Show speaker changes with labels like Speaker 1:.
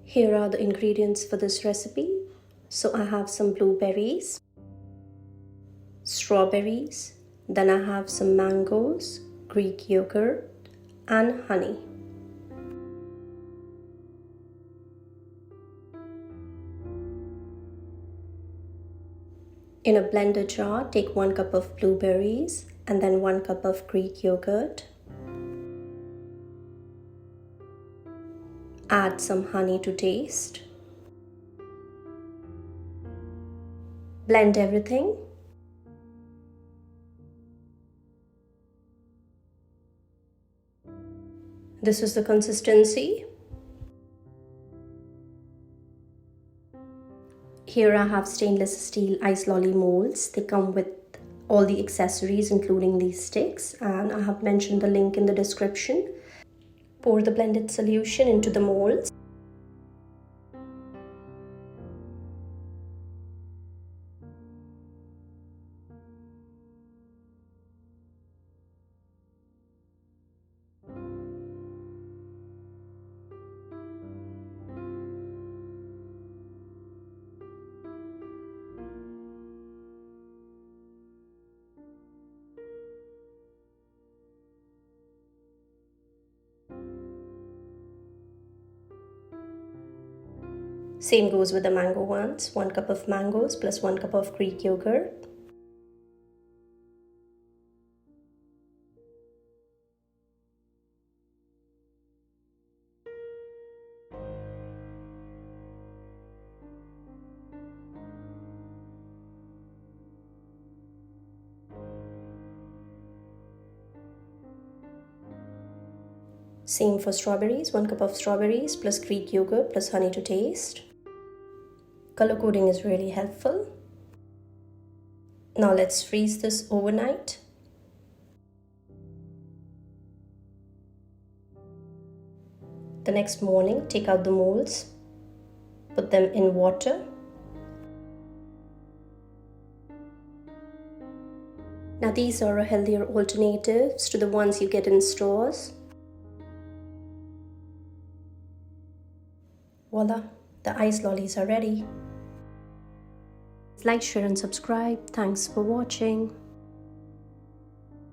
Speaker 1: Here are the ingredients for this recipe. So I have some blueberries, strawberries, then I have some mangoes, Greek yogurt, and honey. In a blender jar, take 1 cup of blueberries and then 1 cup of Greek yogurt. Add some honey to taste. Blend everything. This is the consistency. Here I have stainless steel ice lolly molds. They come with all the accessories including these sticks, and I have mentioned the link in the description. Pour the blended solution into the molds. Same goes with the mango ones. 1 cup of mangoes plus 1 cup of Greek yogurt. Same for strawberries. 1 cup of strawberries plus Greek yogurt plus honey to taste. Color coding is really helpful. Now let's freeze this overnight. The next morning, take out the molds, put them in water. Now these are healthier alternatives to the ones you get in stores. Voila, the ice lollies are ready. Like, share and subscribe. Thanks for watching.